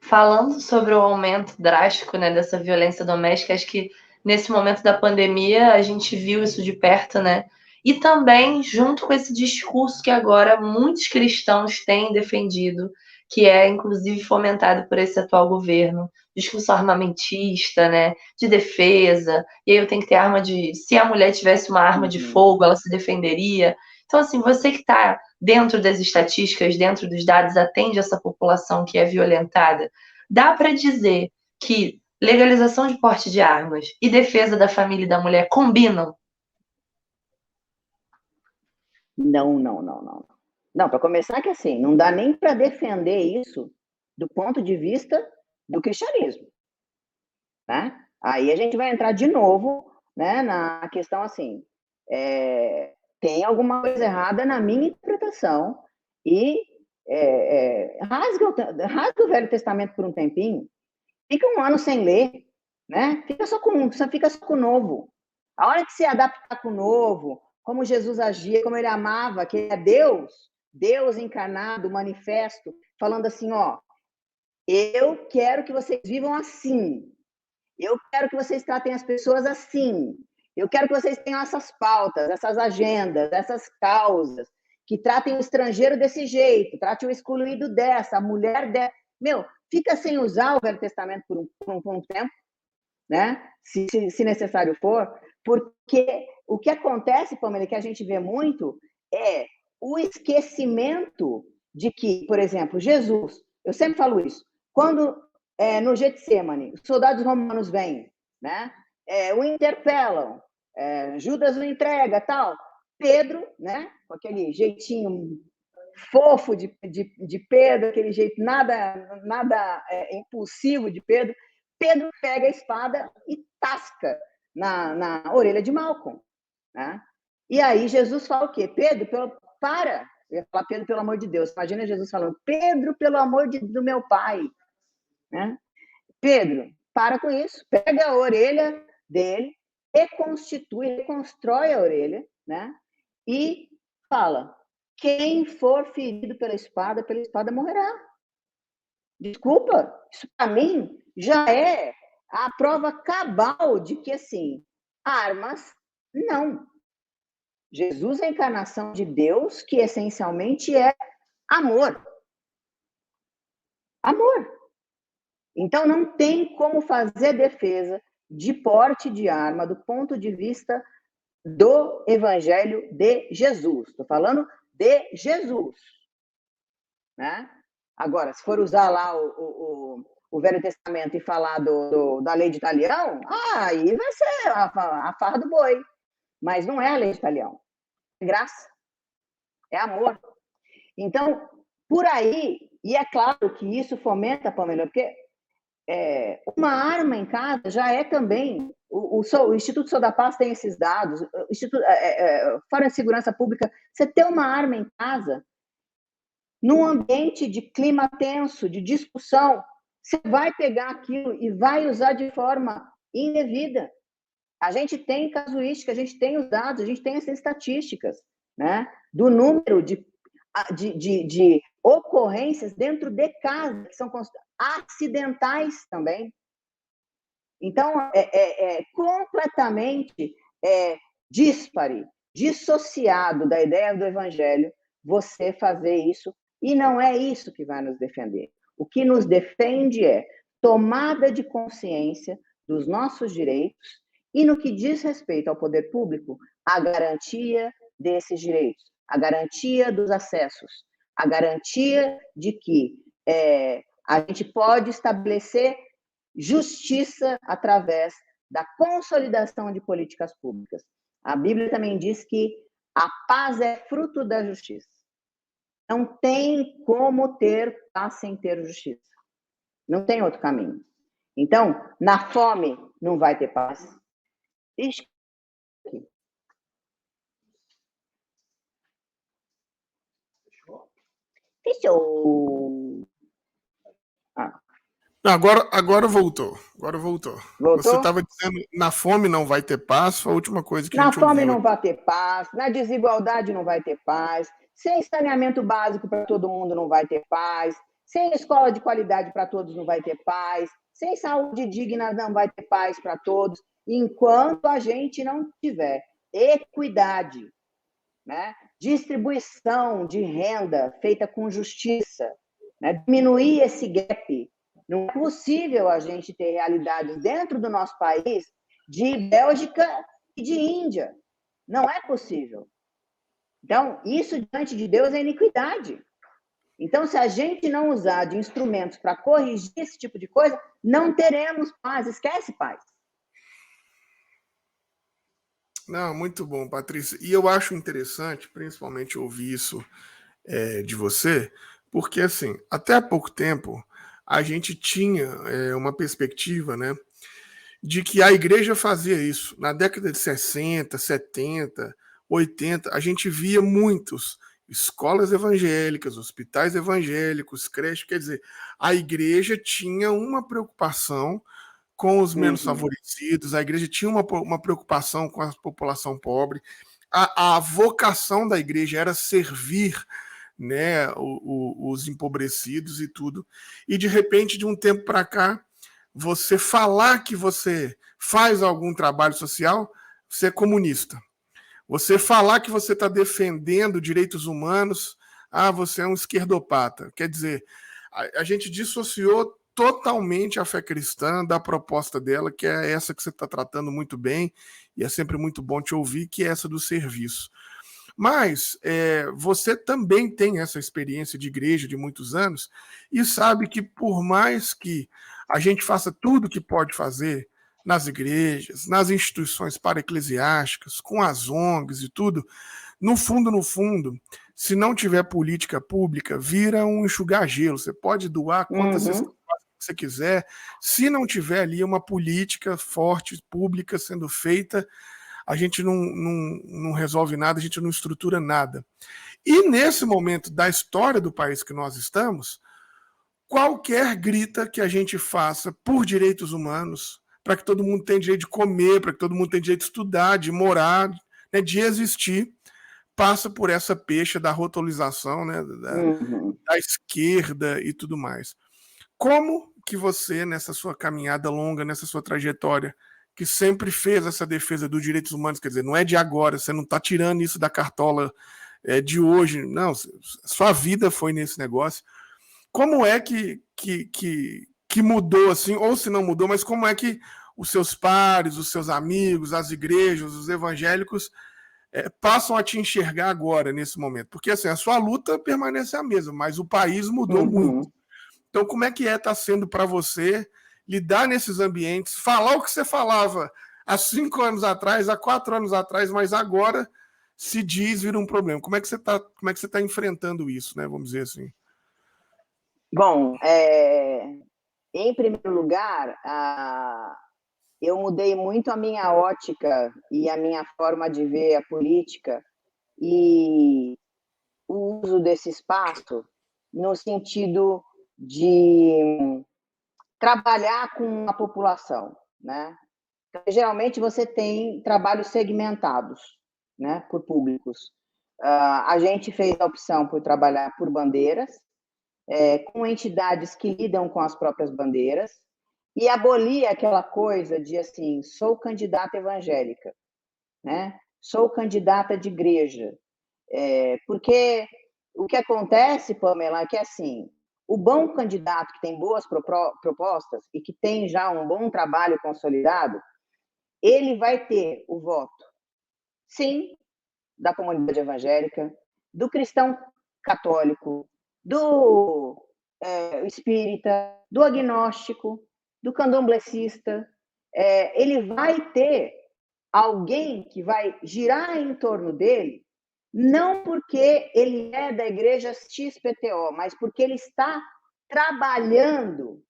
Falando sobre o aumento drástico, né, dessa violência doméstica, acho que nesse momento da pandemia a gente viu isso de perto, né? E também junto com esse discurso que agora muitos cristãos têm defendido, que é inclusive fomentado por esse atual governo, discurso armamentista, né, de defesa. E aí eu tenho que ter arma de... Se a mulher tivesse uma arma de fogo, ela se defenderia. Então, assim, você que está dentro das estatísticas, dentro dos dados, atende essa população que é violentada, dá para dizer que legalização de porte de armas e defesa da família e da mulher combinam? Não. Não, para começar que assim, não dá nem para defender isso do ponto de vista do cristianismo, né? Aí a gente vai entrar de novo, né, na questão assim, tem alguma coisa errada na minha interpretação e rasga o Velho Testamento por um tempinho, fica um ano sem ler, né? Fica só com o novo. A hora que se adaptar com o novo, como Jesus agia, como ele amava, que é Deus encarnado, manifesto, falando assim, ó, eu quero que vocês vivam assim, eu quero que vocês tratem as pessoas assim, eu quero que vocês tenham essas pautas, essas agendas, essas causas, que tratem o estrangeiro desse jeito, tratem o excluído dessa, a mulher dessa. Meu, fica sem usar o Velho Testamento por um tempo, né? Se necessário for, porque o que acontece, Pamela, que a gente vê muito, é o esquecimento de que, por exemplo, Jesus, eu sempre falo isso, quando no Getsemane, os soldados romanos vêm, né? O interpelam, Judas o entrega, tal. Pedro, né, com aquele jeitinho fofo de Pedro, aquele jeito nada impulsivo de Pedro, Pedro pega a espada e tasca na orelha de Malcolm, né? E aí Jesus fala o quê? Pedro, para! Eu ia falar Pedro, pelo amor de Deus. Imagina Jesus falando, Pedro, pelo amor do meu pai, né? Pedro, para com isso. Pega a orelha dele, reconstrói a orelha, né? E fala, quem for ferido pela espada morrerá. Desculpa, isso para mim já é a prova cabal de que, assim, armas, não. Jesus é a encarnação de Deus, que essencialmente é amor. Amor. Então, não tem como fazer defesa de porte de arma do ponto de vista do Evangelho de Jesus. Estou falando de Jesus, né? Agora, se for usar lá o Velho Testamento e falar da lei de Italião, aí vai ser a farra do boi. Mas não é a lei de Italião. É graça. É amor. Então, por aí, e é claro que isso fomenta, Pamela, porque uma arma em casa já é também. O Instituto Sou da Paz tem esses dados. O Instituto, Fórum de Segurança Pública, você ter uma arma em casa, num ambiente de clima tenso, de discussão, você vai pegar aquilo e vai usar de forma indevida. A gente tem casuística, a gente tem os dados, a gente tem essas estatísticas, né, do número de ocorrências dentro de casa, que são acidentais também. Então, completamente díspare, dissociado da ideia do Evangelho, você fazer isso, e não é isso que vai nos defender. O que nos defende é tomada de consciência dos nossos direitos e, no que diz respeito ao poder público, a garantia desses direitos, a garantia dos acessos, a garantia de que a gente pode estabelecer justiça através da consolidação de políticas públicas. A Bíblia também diz que a paz é fruto da justiça. Não tem como ter paz sem ter justiça. Não tem outro caminho. Então, na fome não vai ter paz. Ixi. Fechou. Agora voltou. Voltou? Você estava dizendo, na fome não vai ter paz, foi a última coisa que a gente ouviu. Na fome não vai ter paz, na desigualdade não vai ter paz, sem saneamento básico para todo mundo não vai ter paz, sem escola de qualidade para todos não vai ter paz, sem saúde digna não vai ter paz para todos, enquanto a gente não tiver equidade, né? Distribuição de renda feita com justiça, né? Diminuir esse gap. Não é possível a gente ter realidades dentro do nosso país de Bélgica e de Índia. Não é possível. Então, isso diante de Deus é iniquidade. Então, se a gente não usar de instrumentos para corrigir esse tipo de coisa, não teremos paz. Esquece paz. Não, muito bom, Patrícia. E eu acho interessante, principalmente, ouvir isso de você, porque, assim, até há pouco tempo, a gente tinha uma perspectiva, né, de que a igreja fazia isso. Na década de 60, 70, 80, a gente via muitos escolas evangélicas, hospitais evangélicos, creches, quer dizer, a igreja tinha uma preocupação com os menos favorecidos, a igreja tinha uma preocupação com a população pobre, a vocação da igreja era servir, né, os empobrecidos e tudo, e de repente, de um tempo para cá, você falar que você faz algum trabalho social, você é comunista. Você falar que você está defendendo direitos humanos, você é um esquerdopata. Quer dizer, a gente dissociou totalmente a fé cristã da proposta dela, que é essa que você está tratando muito bem, e é sempre muito bom te ouvir, que é essa do serviço. Mas você também tem essa experiência de igreja de muitos anos e sabe que por mais que a gente faça tudo que pode fazer nas igrejas, nas instituições para-eclesiásticas, com as ONGs e tudo, no fundo, se não tiver política pública, vira um enxugar gelo. Você pode doar quantas você quiser, se não tiver ali uma política forte, pública, sendo feita, a gente não resolve nada, a gente não estrutura nada. E nesse momento da história do país que nós estamos, qualquer grita que a gente faça por direitos humanos, para que todo mundo tenha direito de comer, para que todo mundo tenha direito de estudar, de morar, né, de existir, passa por essa pecha da rotolização, né, da esquerda e tudo mais. Como que você, nessa sua caminhada longa, nessa sua trajetória, que sempre fez essa defesa dos direitos humanos, quer dizer, não é de agora, você não está tirando isso da cartola de hoje, não, sua vida foi nesse negócio. Como é que mudou, assim, ou se não mudou, mas como é que os seus pares, os seus amigos, as igrejas, os evangélicos passam a te enxergar agora, nesse momento? Porque assim, a sua luta permanece a mesma, mas o país mudou muito. Então, como é que está sendo para você lidar nesses ambientes, falar o que você falava há 5 anos atrás, há 4 anos atrás, mas agora se diz vira um problema? Como é que você está enfrentando isso, né? Vamos dizer assim. Bom, em primeiro lugar, eu mudei muito a minha ótica e a minha forma de ver a política e o uso desse espaço no sentido de trabalhar com a população, né? Então, geralmente você tem trabalhos segmentados, né, por públicos. A gente fez a opção por trabalhar por bandeiras, com entidades que lidam com as próprias bandeiras, e abolir aquela coisa de assim, sou candidata evangélica, né? Sou candidata de igreja. Porque o que acontece, Pamela, é que assim, o bom candidato que tem boas propostas e que tem já um bom trabalho consolidado, ele vai ter o voto, sim, da comunidade evangélica, do cristão católico, do espírita, do agnóstico, do candomblessista. Ele vai ter alguém que vai girar em torno dele, não porque ele é da igreja XPTO, mas porque ele está trabalhando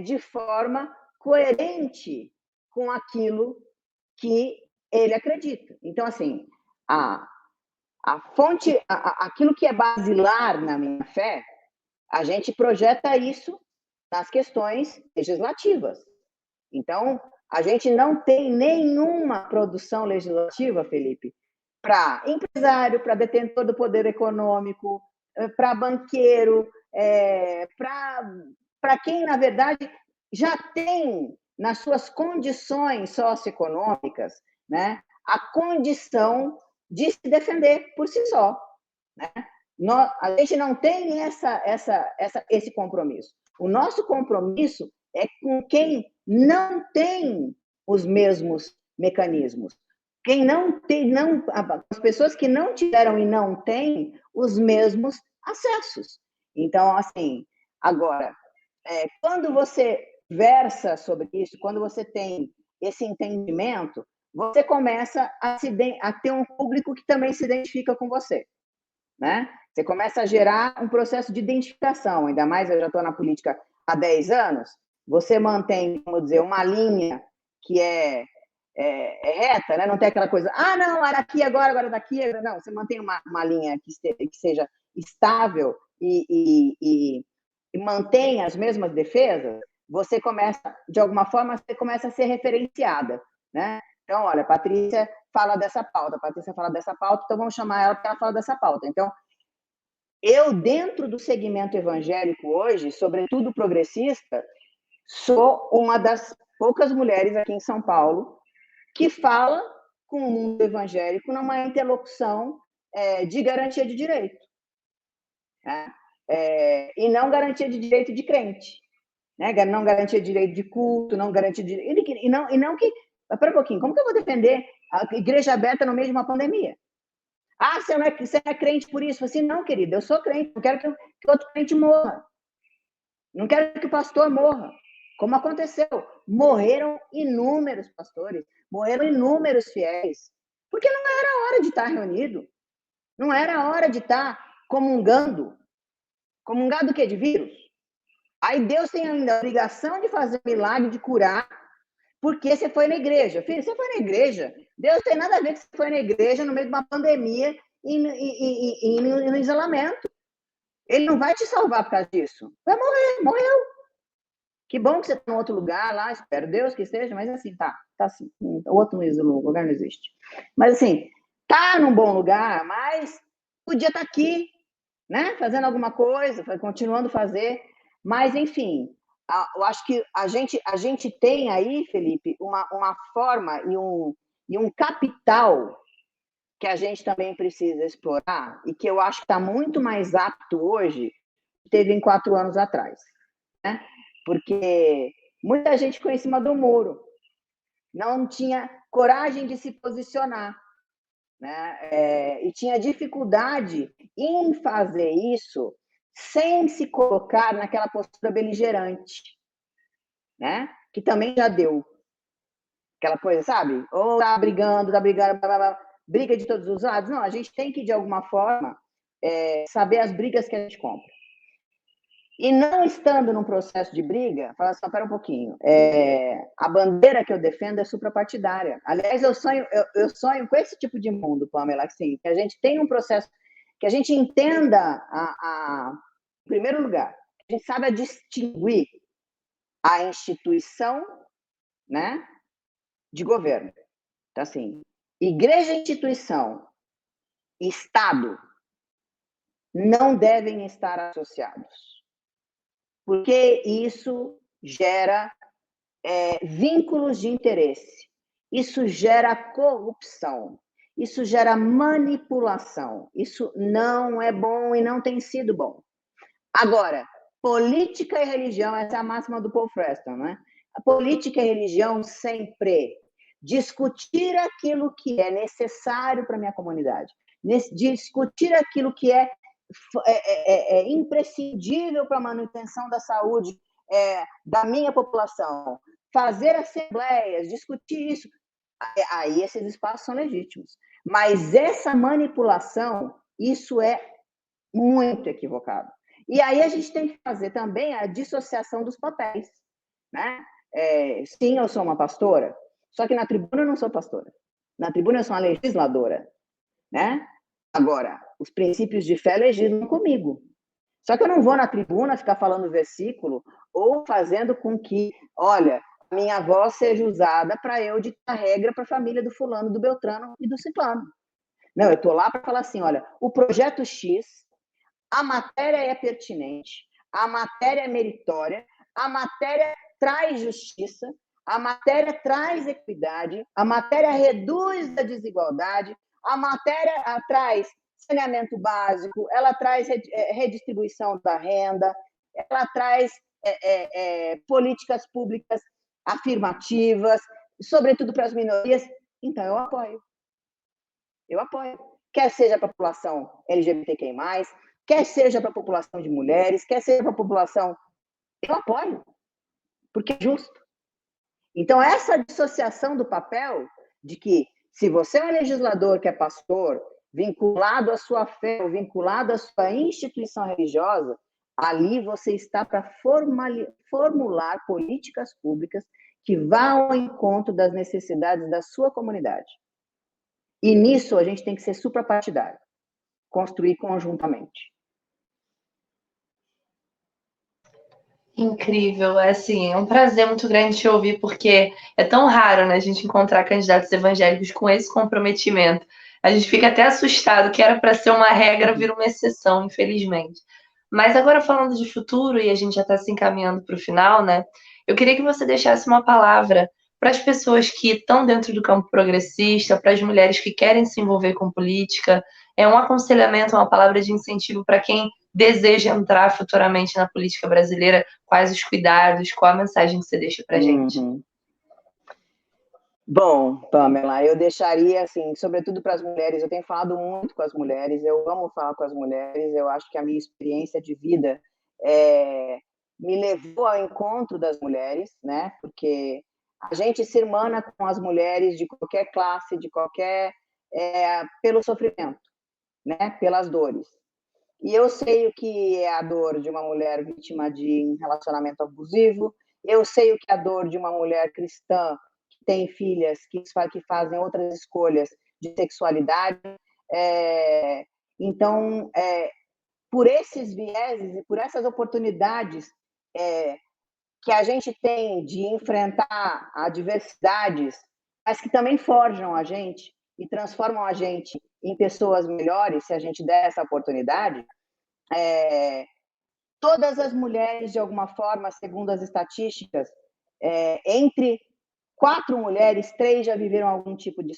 de forma coerente com aquilo que ele acredita. Então, assim, a fonte, aquilo que é basilar na minha fé, a gente projeta isso nas questões legislativas. Então, a gente não tem nenhuma produção legislativa, Felipe, para empresário, para detentor do poder econômico, para banqueiro, para quem, na verdade, já tem nas suas condições socioeconômicas, né, a condição de se defender por si só. Né? A gente não tem esse compromisso. O nosso compromisso é com quem não tem os mesmos mecanismos. Quem não tem, as pessoas que não tiveram e não têm os mesmos acessos. Então, assim, agora, quando você versa sobre isso, quando você tem esse entendimento, você começa a ter um público que também se identifica com você, né? Você começa a gerar um processo de identificação, ainda mais eu já estou na política há 10 anos, você mantém, vamos dizer, uma linha que é reta, né? Não tem aquela coisa, não, era aqui agora daqui, não, você mantém uma linha que seja estável e mantém as mesmas defesas, você começa, de alguma forma, você começa a ser referenciada, né? Então, olha, a Patrícia fala dessa pauta, então vamos chamar ela porque ela fala dessa pauta. Então, eu, dentro do segmento evangélico hoje, sobretudo progressista, sou uma das poucas mulheres aqui em São Paulo que fala com o mundo evangélico numa interlocução de garantia de direito. Né? E não garantia de direito de crente. Né? Não garantia de direito de culto, não garantia de direito... E não que... Espera um pouquinho, como que eu vou defender a igreja aberta no meio de uma pandemia? Você é crente por isso? Assim, não, querida, eu sou crente, não quero que outro crente morra. Não quero que o pastor morra. como aconteceu. Morreram inúmeros pastores, morreram inúmeros fiéis, porque não era hora de estar reunido, não era hora de estar comungando. Comungado do quê? De vírus? Aí Deus tem ainda a obrigação de fazer milagre, de curar, porque você foi na igreja. Filho, você foi na igreja. Deus tem nada a ver que você foi na igreja no meio de uma pandemia e no isolamento. Ele não vai te salvar por causa disso. Vai morrer, morreu. Que bom que você está em outro lugar lá, espero Deus que esteja, mas assim, tá assim. O outro lugar não existe. Mas assim, tá num bom lugar, mas podia estar aqui, né? Fazendo alguma coisa, continuando a fazer. Mas, enfim, eu acho que a gente tem aí, Felipe, uma forma e um capital que a gente também precisa explorar e que eu acho que está muito mais apto hoje do que teve em 4 anos atrás, né? Porque muita gente ficou em cima do muro, não tinha coragem de se posicionar, né? E tinha dificuldade em fazer isso sem se colocar naquela postura beligerante, né? Que também já deu. Aquela coisa, sabe? Ou tá brigando, blá, blá, blá, briga de todos os lados. Não, a gente tem que, de alguma forma, saber as brigas que a gente compra. E não estando num processo de briga, fala assim, espera um pouquinho, a bandeira que eu defendo é suprapartidária. Aliás, eu sonho com esse tipo de mundo, Pamela, assim, que a gente tenha um processo, que a gente entenda, em primeiro lugar, a gente saiba distinguir a instituição, né, de governo. Então, assim, igreja, instituição, Estado não devem estar associados, porque isso gera vínculos de interesse, isso gera corrupção, isso gera manipulação, isso não é bom e não tem sido bom. Agora, política e religião, essa é a máxima do Paul Preston, né? A política e religião sempre discutir aquilo que é necessário para a minha comunidade, discutir aquilo que é imprescindível para a manutenção da saúde da minha população, fazer assembleias, discutir isso, aí esses espaços são legítimos. Mas essa manipulação, isso é muito equivocado. E aí a gente tem que fazer também a dissociação dos papéis, né? Sim, eu sou uma pastora, só que na tribuna eu não sou pastora. Na tribuna eu sou uma legisladora, né? Agora, os princípios de fé legislam comigo. Só que eu não vou na tribuna ficar falando versículo ou fazendo com que, olha, a minha voz seja usada para eu ditar regra para a família do fulano, do Beltrano e do Ciclano. Não, eu estou lá para falar assim, olha, o projeto X, a matéria é pertinente, a matéria é meritória, a matéria traz justiça, a matéria traz equidade, a matéria reduz a desigualdade, a matéria traz saneamento básico, ela traz redistribuição da renda, ela traz políticas públicas afirmativas, sobretudo para as minorias. Então, eu apoio. Eu apoio. Quer seja para a população LGBTQI+, quer seja para a população de mulheres, quer seja para a população... Eu apoio, porque é justo. Então, essa dissociação do papel de que, se você é um legislador que é pastor, vinculado à sua fé, ou vinculado à sua instituição religiosa, ali você está para formular políticas públicas que vão ao encontro das necessidades da sua comunidade. E nisso a gente tem que ser suprapartidário, construir conjuntamente. Incrível, assim, é um prazer muito grande te ouvir, porque é tão raro, né, a gente encontrar candidatos evangélicos com esse comprometimento. A gente fica até assustado, que era para ser uma regra, vira uma exceção, infelizmente. Mas agora falando de futuro, e a gente já está se encaminhando para o final, né, eu queria que você deixasse uma palavra para as pessoas que estão dentro do campo progressista, para as mulheres que querem se envolver com política, um aconselhamento, uma palavra de incentivo para quem deseja entrar futuramente na política brasileira, quais os cuidados, qual a mensagem que você deixa para a gente? Bom, Pamela, eu deixaria, assim, sobretudo para as mulheres, eu tenho falado muito com as mulheres, eu amo falar com as mulheres, eu acho que a minha experiência de vida me levou ao encontro das mulheres, né? Porque a gente se irmana com as mulheres de qualquer classe, de qualquer pelo sofrimento, né? Pelas dores. E eu sei o que é a dor de uma mulher vítima de um relacionamento abusivo, eu sei o que é a dor de uma mulher cristã que tem filhas que fazem outras escolhas de sexualidade. Então, por esses vieses e por essas oportunidades que a gente tem de enfrentar adversidades, mas que também forjam a gente e transformam a gente em pessoas melhores, se a gente der essa oportunidade, todas as mulheres, de alguma forma, segundo as estatísticas, entre 4 mulheres, 3 já viveram algum tipo de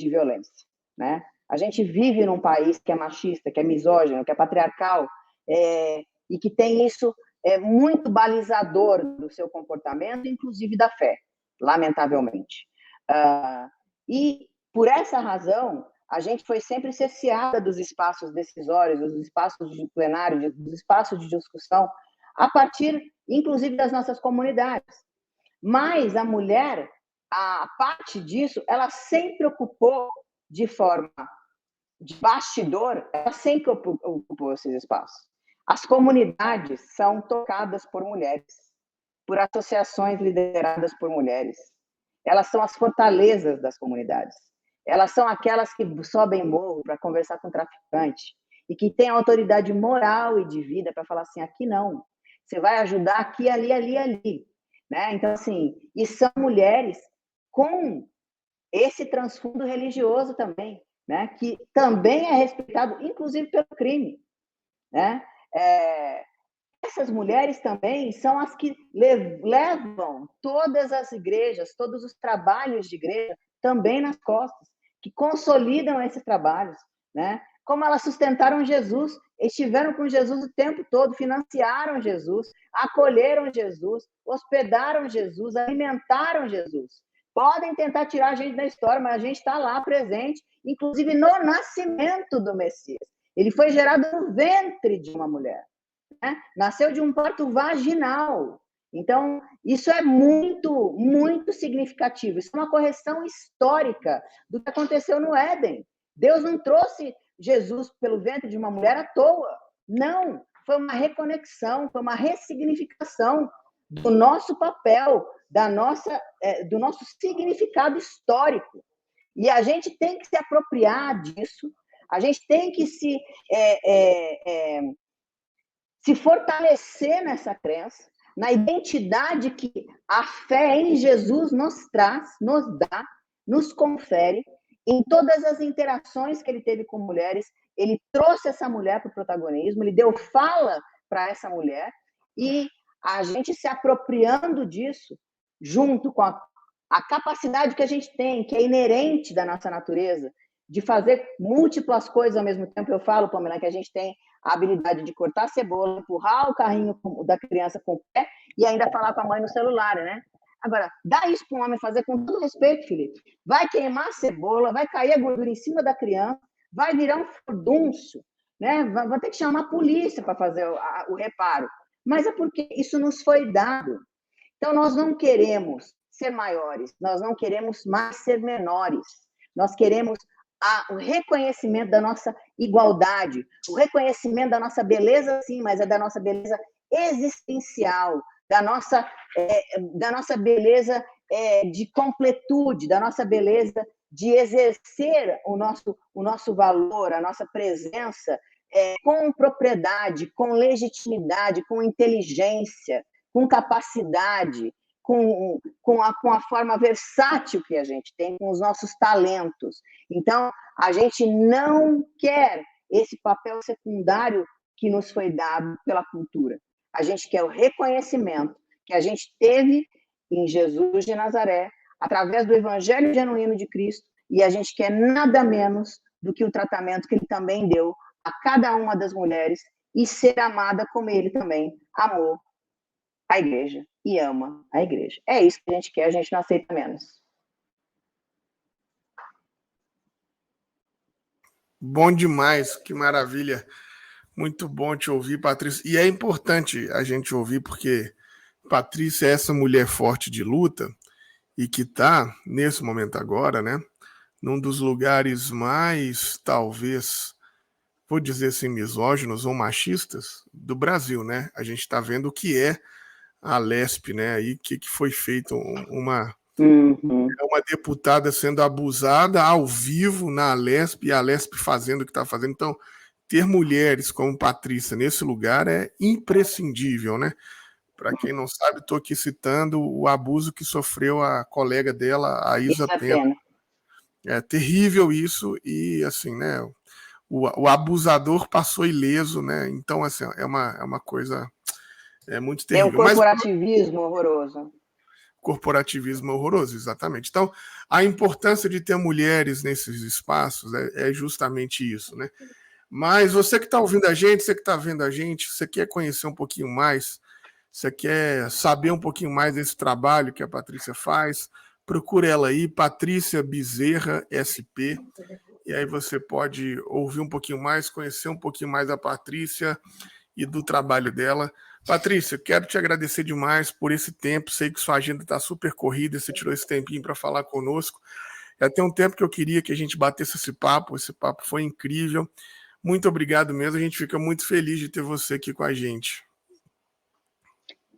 violência, né? A gente vive num país que é machista, que é misógino, que é patriarcal, e que tem isso muito balizador do seu comportamento, inclusive da fé, lamentavelmente. E, por essa razão, a gente foi sempre cerceada dos espaços decisórios, dos espaços de plenário, dos espaços de discussão, a partir, inclusive, das nossas comunidades. Mas a mulher, a parte disso, ela sempre ocupou de forma de bastidor, ela sempre ocupou esses espaços. As comunidades são tocadas por mulheres, por associações lideradas por mulheres. Elas são as fortalezas das comunidades. Elas são aquelas que sobem morro para conversar com o traficante e que têm autoridade moral e de vida para falar assim, aqui não. Você vai ajudar aqui, ali, ali, ali. Né? Então, assim, e são mulheres com esse transfundo religioso também, né? Que também é respeitado, inclusive pelo crime. Né? Essas mulheres também são as que levam todas as igrejas, todos os trabalhos de igreja também nas costas, que consolidam esses trabalhos, né? Como elas sustentaram Jesus, estiveram com Jesus o tempo todo, financiaram Jesus, acolheram Jesus, hospedaram Jesus, alimentaram Jesus. Podem tentar tirar a gente da história, mas a gente está lá presente, inclusive no nascimento do Messias. Ele foi gerado no ventre de uma mulher. Né? Nasceu de um parto vaginal. Então, isso é muito, muito significativo. Isso é uma correção histórica do que aconteceu no Éden. Deus não trouxe Jesus pelo ventre de uma mulher à toa. Não, foi uma reconexão, foi uma ressignificação do nosso papel, do nosso significado histórico. E a gente tem que se apropriar disso, a gente tem que se fortalecer nessa crença, na identidade que a fé em Jesus nos traz, nos dá, nos confere, em todas as interações que ele teve com mulheres, ele trouxe essa mulher para o protagonismo, ele deu fala para essa mulher, e a gente se apropriando disso, junto com a capacidade que a gente tem, que é inerente da nossa natureza, de fazer múltiplas coisas ao mesmo tempo. Eu falo, Pamela, que a gente tem a habilidade de cortar a cebola, empurrar o carrinho da criança com o pé e ainda falar com a mãe no celular, né? Agora, dá isso para um homem fazer com todo respeito, Felipe. Vai queimar a cebola, vai cair a gordura em cima da criança, vai virar um furdunço, né? Vai ter que chamar a polícia para fazer o reparo. Mas é porque isso nos foi dado. Então, nós não queremos ser maiores, nós não queremos mais ser menores. Nós queremos o reconhecimento da nossa igualdade, o reconhecimento da nossa beleza, sim, mas é da nossa beleza existencial, da nossa beleza de completude, da nossa beleza de exercer o nosso valor, a nossa presença com propriedade, com legitimidade, com inteligência, com capacidade, com a forma versátil que a gente tem, com os nossos talentos. Então, a gente não quer esse papel secundário que nos foi dado pela cultura. A gente quer o reconhecimento que a gente teve em Jesus de Nazaré, através do Evangelho genuíno de Cristo, e a gente quer nada menos do que o tratamento que ele também deu a cada uma das mulheres e ser amada como ele também amou a igreja e ama a igreja. É isso que a gente quer, a gente não aceita menos. Bom demais, que maravilha. Muito bom te ouvir, Patrícia. E é importante a gente ouvir, porque Patrícia é essa mulher forte de luta e que está, nesse momento agora, né, num dos lugares mais, talvez, vou dizer assim, misóginos ou machistas do Brasil, né? A gente está vendo o que é a Lespe, né? Aí que foi feito uma deputada sendo abusada ao vivo na Lespe e a Lespe fazendo o que está fazendo. Então, ter mulheres como Patrícia nesse lugar é imprescindível, né? Para quem não sabe, estou aqui citando o abuso que sofreu a colega dela, a Isa Pena. É terrível isso e, assim, né? O abusador passou ileso, né? Então, assim, é uma coisa muito terrível. É um corporativismo horroroso. Corporativismo horroroso, exatamente. Então, a importância de ter mulheres nesses espaços é justamente isso, né? Mas você que está ouvindo a gente, você que está vendo a gente, você quer conhecer um pouquinho mais, você quer saber um pouquinho mais desse trabalho que a Patrícia faz, procure ela aí, Patrícia Bezerra SP, e aí você pode ouvir um pouquinho mais, conhecer um pouquinho mais da Patrícia e do trabalho dela. Patrícia, quero te agradecer demais por esse tempo, sei que sua agenda está super corrida, você tirou esse tempinho para falar conosco. Já tem um tempo que eu queria que a gente batesse esse papo foi incrível. Muito obrigado mesmo, a gente fica muito feliz de ter você aqui com a gente.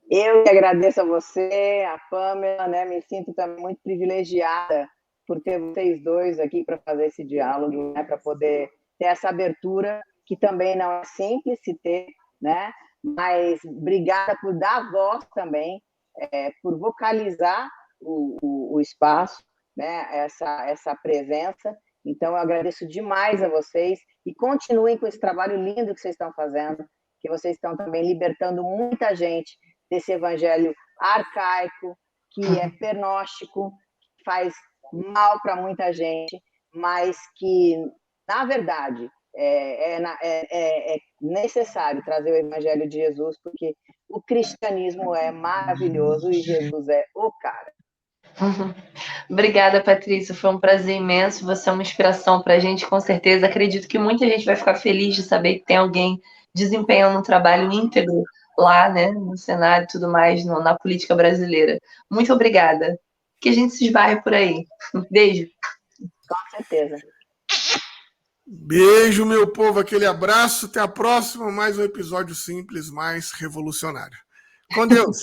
Eu que agradeço a você, a Pamela, né? Me sinto também muito privilegiada por ter vocês dois aqui para fazer esse diálogo, né? Para poder ter essa abertura, que também não é simples se ter, né? Mas obrigada por dar voz também, por vocalizar o espaço, né? Essa presença. Então, eu agradeço demais a vocês e continuem com esse trabalho lindo que vocês estão fazendo, que vocês estão também libertando muita gente desse evangelho arcaico, que é pernóstico, que faz mal para muita gente, mas que, na verdade, é necessário trazer o evangelho de Jesus, porque o cristianismo é maravilhoso e Jesus é o cara. Obrigada, Patrícia. Foi um prazer imenso. Você é uma inspiração para a gente, com certeza. Acredito que muita gente vai ficar feliz de saber que tem alguém desempenhando um trabalho íntegro lá, né, no Senado e tudo mais, na política brasileira. Muito obrigada. Que a gente se esbarre por aí. Beijo. Com certeza. Beijo, meu povo. Aquele abraço. Até a próxima. Mais um episódio simples, mais revolucionário. Com Deus.